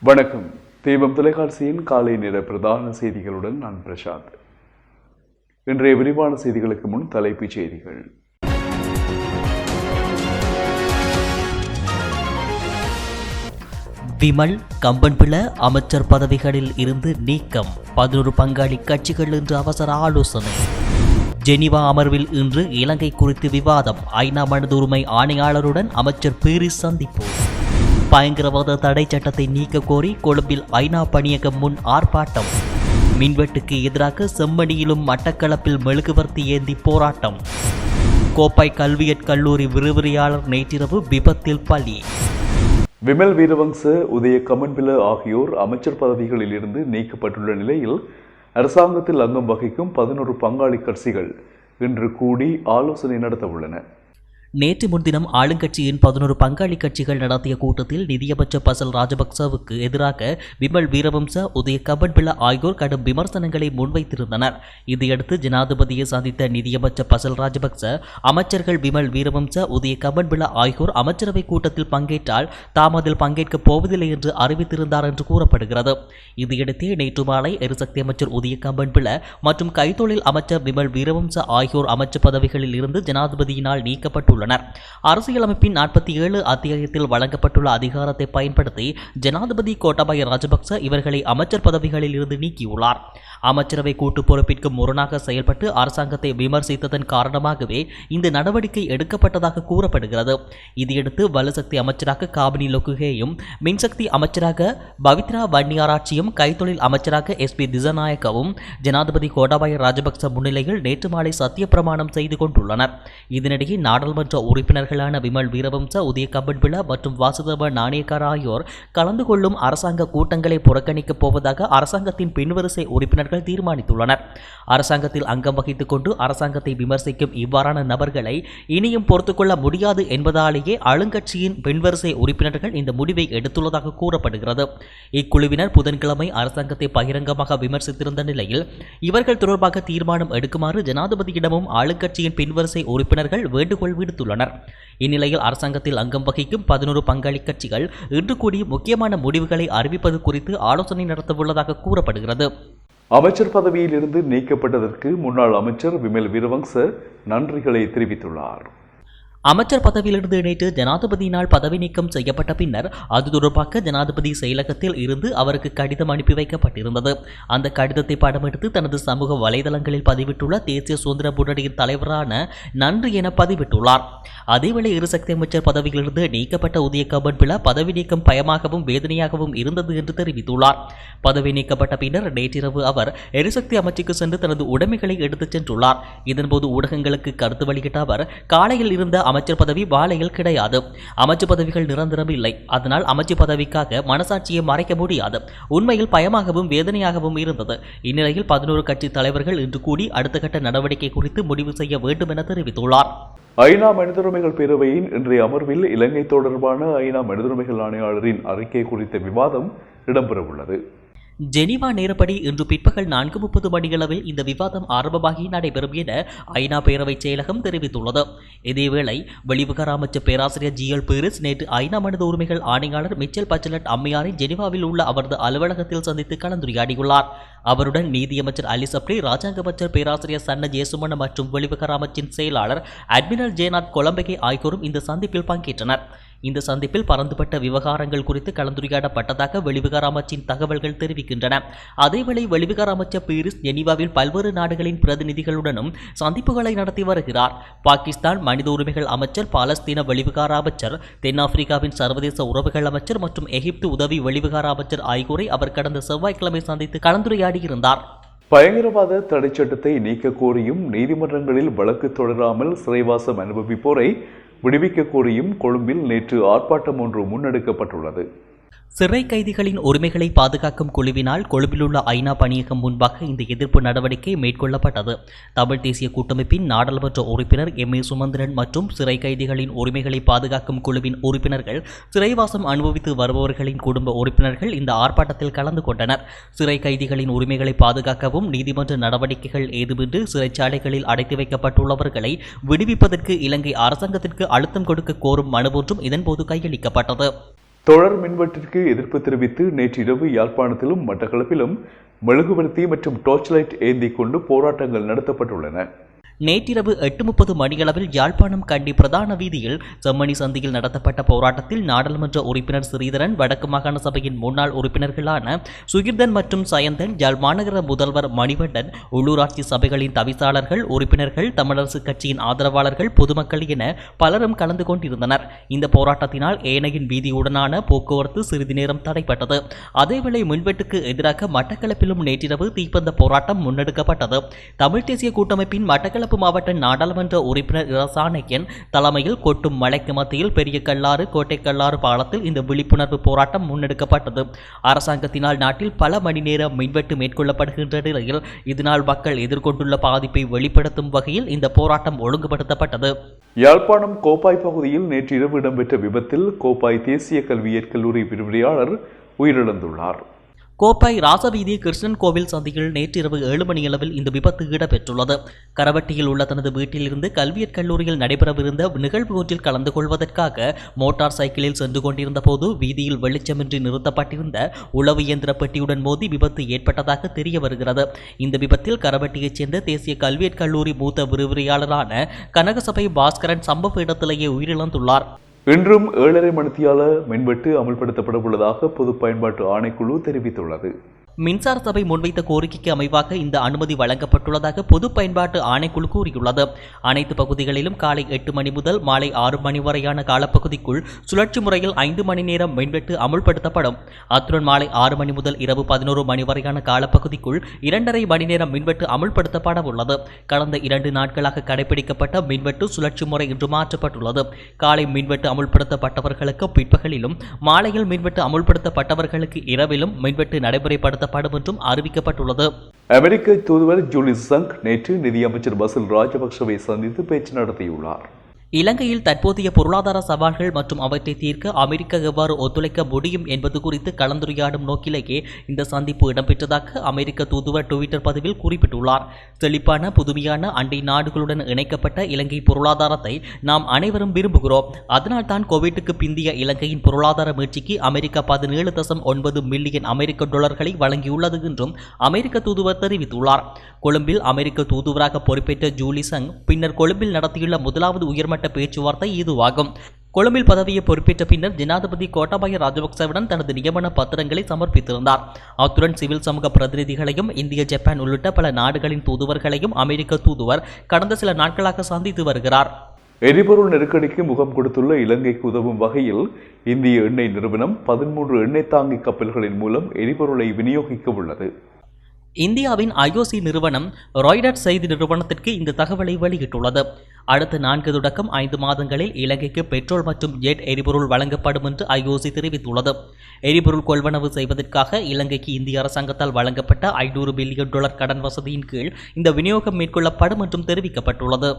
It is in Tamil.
வணக்கம். தீபம் தொலைக்காட்சியின் காலை நேர பிரதான செய்திகளுடன் நான் பிரசாந்த். இன்றைய விரிவான செய்திகளுக்கு முன் தலைப்புச் செய்திகள். விமல் கம்பன்பில அமைச்சர் பதவிகளில் இருந்து நீக்கம், 11 பங்காளி கட்சிகள் இன்று அவசர ஆலோசனை. ஜெனீவா அமர்வில் இன்று இலங்கை குறித்து விவாதம், ஐநா மனித உரிமை ஆணையாளருடன் அமைச்சர் பீரிஸ் சந்திப்பு. பயங்கரவாத தடை சட்டத்தை நீக்க கோரி கொழும்பில் ஐநா பணியகம் முன் ஆர்ப்பாட்டம். மின்வெட்டுக்கு எதிராக செம்மணியிலும் மட்டக்களப்பில் மெழுகுவர்த்தி ஏந்தி போராட்டம். கோப்பை கல்வியற் கல்லூரி விரிவுரையாளர் நேற்றிரவு விபத்தில் பலி. விமல் வீரவங்ச, உதய கமன்பில ஆகியோர் அமைச்சர் பதவிகளில் இருந்து நீக்கப்பட்டுள்ள நிலையில் அரசாங்கத்தில் அங்கம் வகிக்கும் 11 பங்காளி கட்சிகள் இன்று கூடி ஆலோசனை நடத்த உள்ளன. நேற்று முன்தினம் ஆளுங்கட்சியின் 11 பங்காளி கட்சிகள் நடத்திய கூட்டத்தில் நிதியமைச்சர் பசல் ராஜபக்சவுக்கு எதிராக விமல் வீரவம்ச, உதய கமன்பில ஆகியோர் கடும் விமர்சனங்களை முன்வைத்திருந்தனர். இதையடுத்து ஜனாதிபதியை சந்தித்த நிதியமைச்சர் பசல் ராஜபக்ச, அமைச்சர்கள் விமல் வீரவம்ச, உதய கமன்பில ஆகியோர் அமைச்சரவை கூட்டத்தில் பங்கேற்றால் தாம் அதில் பங்கேற்கப் போவதில்லை என்று அறிவித்திருந்தார் என்று கூறப்படுகிறது. இதையடுத்து நேற்று மாலை எரிசக்தி அமைச்சர் உதய கமன்பில மற்றும் கைத்தொழில் அமைச்சர் விமல் வீரவம்ச ஆகியோர் அமைச்சர் பதவிகளில் இருந்து ஜனாதிபதியினால் நீக்கப்பட்டுள்ளனர். அரசியலமைப்பின் 47 அத்தியாயத்தில் வழங்கப்பட்டுள்ள அதிகாரத்தை பயன்படுத்தி ஜனாதிபதி கோட்டாபய ராஜபக்ச இவர்களை அமைச்சர் பதவிகளில் இருந்து நீக்கியுள்ளார். அமைச்சரவை கூட்டு பொறுப்பிற்கு முரணாக செயல்பட்டு அரசாங்கத்தை விமர்சித்ததன் காரணமாகவே இந்த நடவடிக்கை எடுக்கப்பட்டதாக கூறப்படுகிறது. இதையடுத்து வலுசக்தி அமைச்சராக காபினி லொக்குகேயும், மின்சக்தி அமைச்சராக பவித்ரா வன்னியாராட்சியும், கைத்தொழில் அமைச்சராக SP திசாநாயக்கவும் ஜனாதிபதி கோட்டாபய ராஜபக்ச முன்னிலையில் நேற்று மாலை சத்திய பிரமாணம் செய்து கொண்டுள்ளனர். இதனிடையே நாடாளுமன்ற உறுப்பினர்களான விமல் வீரவம்ச, உதய கமன்பில மற்றும் வாசுதேவ நாணயக்கார ஆகியோர் கலந்து கொள்ளும் அரசாங்க கூட்டங்களை புறக்கணிக்கப் போவதாக அரசாங்கத்தின் பின்வரிசை உறுப்பினர்கள் தீர்மானித்துள்ளனர். அரசாங்கத்தில் அங்கம் வகித்துக் கொண்டு அரசாங்கத்தை விமர்சிக்கும் இவ்வாறான நபர்களை இனியும் பொறுத்துக்கொள்ள முடியாது என்பதாலேயே ஆளுங்கட்சியின் பின்வரிசை உறுப்பினர்கள் இந்த முடிவை எடுத்துள்ளதாக கூறப்படுகிறது. இக்குழுவினர் புதன்கிழமை அரசாங்கத்தை பகிரங்கமாக விமர்சித்திருந்த நிலையில் இவர்கள் தொடர்பாக தீர்மானம் எடுக்குமாறு ஜனாதிபதியிடமும் ஆளுங்கட்சியின் பின்வரிசை உறுப்பினர்கள் வேண்டுகோள் விடுத்துள்ளனர். இந்நிலையில் அரசாங்கத்தில் அங்கம் வகிக்கும் 11 பங்காளி கட்சிகள் இன்று கூடி முக்கியமான முடிவுகளை அறிவிப்பது குறித்து ஆலோசனை நடத்தவுள்ளதாக கூறப்படுகிறது. அமைச்சர் பதவியில் இருந்து நீக்கப்பட்டதற்கு முன்னாள் அமைச்சர் விமல் வீரவங்ச நன்றிகளை தெரிவித்துள்ளார். அமைச்சர் பதவியிலிருந்து நேற்று ஜனாதிபதியினால் பதவி நீக்கம் செய்யப்பட்ட பின்னர் அது தொடர்பாக ஜனாதிபதி செயலகத்தில் இருந்து அவருக்கு கடிதம் அனுப்பி வைக்கப்பட்டிருந்தது. அந்த கடிதத்தை படமெடுத்து தனது சமூக வலைதளங்களில் பதிவிட்டுள்ள தேசிய சுதந்திர முன்னணியின் தலைவரான நன்றி என பதிவிட்டுள்ளார். அதேவேளை எரிசக்தி அமைச்சர் பதவியிலிருந்து நீக்கப்பட்ட உதய கமன்பில பதவி நீக்கம் பயமாகவும் வேதனையாகவும் இருந்தது என்று தெரிவித்துள்ளார். பதவி நீக்கப்பட்ட பின்னர் நேற்றிரவு அவர் எரிசக்தி அமைச்சுக்கு சென்று தனது உடைமைகளை எடுத்துச் சென்றுள்ளார். இதன்போது ஊடகங்களுக்கு கருத்து வெளியிட்ட அவர், காலையில் இருந்த அமைச்சர் பதவி வாழையில் கிடையாது. அமைச்சர் பதவிகள் நிரந்தரம் இல்லை. அதனால் அமைச்சர் பதவிக்காக மனசாட்சியை மறைக்க முடியாது. உண்மையில் பயமாகவும் வேதனையாகவும் இருந்தது. இந்நிலையில் 11 கட்சி தலைவர்கள் இன்று கூடி அடுத்த கட்ட நடவடிக்கை குறித்து முடிவு செய்ய வேண்டும் என தெரிவித்துள்ளார். ஐநா மனித உரிமைகள் பேரவையின் இன்றைய அமர்வில் இலங்கை தொடர்பான ஐநா மனித உரிமைகள் ஆணையாளரின் அறிக்கை குறித்த விவாதம் இடம்பெறவுள்ளது. ஜெனீவா நேரப்படி இன்று பிற்பகல் 4:30 மணியளவில் இந்த விவாதம் ஆரம்பமாகி நடைபெறும் என ஐநா பேரவை செயலகம் தெரிவித்துள்ளது. இதேவேளை வெளிவிவகார அமைச்சர் பேராசிரியர் GL பீரிஸ் நேற்று ஐநா மனித உரிமைகள் ஆணையாளர் மிச்சல் பச்சலட் அம்மையாரை ஜெனீவாவில் உள்ள அவரது அலுவலகத்தில் சந்தித்து கலந்துரையாடியுள்ளார். அவருடன் நீதியமைச்சர் அலி சப்ரி, ராஜாங்க அமைச்சர் பேராசிரியர் சன்ன ஜேசுமன மற்றும் வெளிவிவகார அமைச்சின் செயலாளர் அட்மிரல் ஜேநாத் கொலம்பகே ஆகியோரும் இந்த சந்திப்பில் பங்கேற்றனர். இந்த சந்திப்பில் பரந்துபட்ட விவகாரங்கள் குறித்து கலந்துரையாடப்பட்டதாக வெளிவிவகார அமைச்சின் தகவல்கள் தெரிவிக்கின்றன. அதேவேளை வெளிவிவகார அமைச்சர் பீரிஸ் ஜெனீவாவில் பல்வேறு நாடுகளின் பிரதிநிதிகளுடனும் சந்திப்புகளை நடத்தி வருகிறார். பாகிஸ்தான் மனித உரிமைகள் அமைச்சர், பாலஸ்தீன வெளிவிவகார அமைச்சர், தென்னாப்பிரிக்காவின் சர்வதேச உறவுகள் அமைச்சர் மற்றும் எகிப்து உதவி வெளிவிவகார அமைச்சர் ஆகியோரை அவர் கடந்த செவ்வாய்க்கிழமை சந்தித்து கலந்துரையாடியிருந்தார். பயங்கரவாத தடை சட்டத்தை நீக்க கோரியும் நீதிமன்றங்களில் வழக்கு தொடராமல் சிறைவாசம் அனுபவிப்போரை விடுவிக்க கோரியும் கொழும்பில் நேற்று ஆர்ப்பாட்டம் ஒன்று முன்னெடுக்கப்பட்டுள்ளது. சிறை கைதிகளின் உரிமைகளை பாதுகாக்கும் குழுவினால் கொழும்பிலுள்ள ஐநா பணியகம் முன்பாக இந்த எதிர்ப்பு நடவடிக்கை மேற்கொள்ளப்பட்டது. தமிழ் தேசிய கூட்டமைப்பின் நாடாளுமன்ற உறுப்பினர் MA சுமந்திரன் மற்றும் சிறை கைதிகளின் உரிமைகளை பாதுகாக்கும் குழுவின் உறுப்பினர்கள், சிறைவாசம் அனுபவித்து வருபவர்களின் குடும்ப உறுப்பினர்கள் இந்த ஆர்ப்பாட்டத்தில் கலந்து கொண்டனர். சிறை கைதிகளின் உரிமைகளை பாதுகாக்கவும் நீதிமன்ற நடவடிக்கைகள் ஏதுமின்றி சிறைச்சாலைகளில் அடைத்து வைக்கப்பட்டுள்ளவர்களை விடுவிப்பதற்கு இலங்கை அரசாங்கத்திற்கு அழுத்தம் கொடுக்க கோரும் மனு ஒன்றும் இதன்போது கையளிக்கப்பட்டது. தொடர் மின்வெட்டிற்கு எதிர்ப்பு தெரிவித்து நேற்று இரவு யாழ்ப்பாணத்திலும் மட்டக்களப்பிலும் மெழுகுவர்த்தி மற்றும் டார்ச் லைட் ஏந்தி கொண்டு போராட்டங்கள் நடத்தப்பட்டுள்ளன. நேற்றிரவு 8:30 மணியளவில் யாழ்ப்பாணம் கண்டி பிரதான வீதியில் செம்மணி சந்தியில் நடத்தப்பட்ட போராட்டத்தில் நாடாளுமன்ற உறுப்பினர் ஸ்ரீதரன், வடக்கு மாகாண சபையின் முன்னாள் உறுப்பினர்களான சுகிர்தன் மற்றும் சயந்தன், யாழ் மாநகர முதல்வர் மணிவண்ணன், உள்ளூராட்சி சபைகளின் தவிசாளர்கள், உறுப்பினர்கள், தமிழரசு கட்சியின் ஆதரவாளர்கள், பொதுமக்கள் என பலரும் கலந்து கொண்டிருந்தனர். இந்த போராட்டத்தினால் ஏனையின் வீதியுடனான போக்குவரத்து சிறிது நேரம் தடைப்பட்டது. அதேவேளை மின்வெட்டுக்கு எதிராக மட்டக்களப்பிலும் நேற்றிரவு தீப்பந்த போராட்டம் முன்னெடுக்கப்பட்டது. தமிழ் தேசிய கூட்டமைப்பின் மட்டக்களப்பு மாவட்ட நாடாளுமன்ற உறுப்பினர் இரசானையன் தலைமையில் கொட்டும் மழைக்கு மத்தியில் பெரிய கல்லாறு, கோட்டை கல்லாறு பாலத்தில் இந்த விழிப்புணர்வு போராட்டம் முன்னெடுக்கப்பட்டது. அரசாங்கத்தினால் நாட்டில் பல மணி நேரம் மின்வெட்டு மேற்கொள்ளப்படுகின்ற நிலையில் இதனால் மக்கள் எதிர்கொண்டுள்ள பாதிப்பை வெளிப்படுத்தும் வகையில் இந்த போராட்டம் ஒழுங்குபடுத்தப்பட்டது. யாழ்ப்பாணம் கோப்பாய் பகுதியில் நேற்று இரவு இடம்பெற்ற விபத்தில் கோப்பாய் தேசிய கல்வியியற் கல்லூரி விரிவுரையாளர் உயிரிழந்துள்ளார். கோப்பாய் ராசவீதி கிருஷ்ணன் கோவில் சந்தியில் நேற்றிரவு 7 மணியளவில் இந்த விபத்து இடம்பெற்றுள்ளது. கரவட்டியில் உள்ள தனது வீட்டிலிருந்து கல்வியற் கல்லூரியில் நடைபெறவிருந்த நிகழ்வு ஒன்றில் கலந்து கொள்வதற்காக மோட்டார் சைக்கிளில் சென்று கொண்டிருந்த போது வீதியில் வெளிச்சமின்றி நிறுத்தப்பட்டிருந்த உளவு இயந்திர பெட்டியுடன் மோதி விபத்து ஏற்பட்டதாக தெரிய வருகிறது. இந்த விபத்தில் கரவட்டியைச் சேர்ந்த தேசிய கல்வியற் கல்லூரி மூத்த விரிவுரையாளரான கனகசபை பாஸ்கரன் சம்பவ இடத்திலேயே உயிரிழந்துள்ளார். இன்றும் 7:30 மணித்தியால மின்வெட்டு அமல்படுத்தப்பட உள்ளதாக பொது பயன்பாட்டு ஆணைக்குழு தெரிவித்துள்ளது. மின்சார சபை முன்வைத்த கோரிக்கைக்கு அமைவாக இந்த அனுமதி வழங்கப்பட்டுள்ளதாக பொது பயன்பாட்டு ஆணைக்குழு கூறியுள்ளது. அனைத்து பகுதிகளிலும் காலை 8 மணி முதல் மாலை 6 மணி வரையான காலப்பகுதிக்குள் சுழற்சி முறையில் 5 மணி நேரம் மின்வெட்டு அமுல்படுத்தப்படும். அத்துடன் மாலை 6 மணி முதல் இரவு 11 மணி வரையான காலப்பகுதிக்குள் 2.5 மணி நேரம் மின்வெட்டு அமுல்படுத்தப்பட உள்ளது. கடந்த 2 நாட்களாக கடைபிடிக்கப்பட்ட மின்வெட்டு சுழற்சி முறை இன்று மாற்றப்பட்டுள்ளது. காலை மின்வெட்டு அமுல்படுத்தப்பட்டவர்களுக்கு பிற்பகலிலும், மாலையில் மின்வெட்டு அமுல்படுத்தப்பட்டவர்களுக்கு இரவிலும் மின்வெட்டு நடைமுறைப்படுத்த என்றும் அறிவிக்கப்பட்டுள்ளது. அமெரிக்க தூதுவர் ஜூலி சங்க் நேற்று நிதியமைச்சர் பசில் ராஜபக்சவை சந்தித்து பேச்சு நடத்தியுள்ளார். இலங்கையில் தற்போதைய பொருளாதார சவால்கள் மற்றும் அவற்றை தீர்க்க அமெரிக்கா எவ்வாறு ஒத்துழைக்க முடியும் என்பது குறித்து கலந்துரையாடும் நோக்கிலேயே இந்த சந்திப்பு இடம்பெற்றதாக அமெரிக்க தூதுவர் ட்விட்டர் பதிவில் குறிப்பிட்டுள்ளார். செழிப்பான, புதுமையான அண்டை நாடுகளுடன் இணைக்கப்பட்ட இலங்கை பொருளாதாரத்தை நாம் அனைவரும் விரும்புகிறோம். அதனால்தான் கோவிட்டுக்கு பிந்திய இலங்கையின் பொருளாதார மீட்சிக்கு அமெரிக்கா 17.9 மில்லியன் அமெரிக்க டாலர்களை வழங்கியுள்ளது என்றும் அமெரிக்க தூதுவர் தெரிவித்துள்ளார். கொழும்பில் அமெரிக்க தூதுவராக பொறுப்பேற்ற ஜூலி சங் பின்னர் கொழும்பில் நடத்தியுள்ள முதலாவது உயர்மட்ட பேச்சுவார்த்தை இதுவாகும். கொழும்பில் பதவியை பொறுப்பேற்ற பின்னர் ஜனாதிபதி கோட்டாபய ராஜபக்சவுடன் தனது நியமன பத்திரங்களை சமர்ப்பித்திருந்தார். அத்துடன் சிவில் சமூக பிரதிநிதிகளையும் இந்திய, ஜப்பான் உள்ளிட்ட பல நாடுகளின் தூதுவர்களையும் அமெரிக்க தூதுவர் கடந்த சில நாட்களாக சந்தித்து வருகிறார். எரிபொருள் நெருக்கடிக்கு முகம் கொடுத்துள்ள இலங்கைக்கு உதவும் வகையில் இந்திய எண்ணெய் நிறுவனம் 13 எண்ணெய் தாங்கி கப்பல்களின் மூலம் எரிபொருளை விநியோகிக்க உள்ளது. இந்தியாவின் IOC நிறுவனம் ராய்டர்ஸ் செய்தி நிறுவனத்திற்கு இந்த தகவலை வெளியிட்டுள்ளது. அடுத்த 4 தொடக்கம் 5 மாதங்களில் இலங்கைக்கு பெட்ரோல் மற்றும் ஜெட் எரிபொருள் வழங்கப்படும் என்று IOC தெரிவித்துள்ளது. எரிபொருள் கொள்வனவு செய்வதற்காக இலங்கைக்கு இந்திய அரசாங்கத்தால் வழங்கப்பட்ட $500 பில்லியன் கடன் வசதியின் கீழ் இந்த விநியோகம் மேற்கொள்ளப்படும் என்றும் தெரிவிக்கப்பட்டுள்ளது.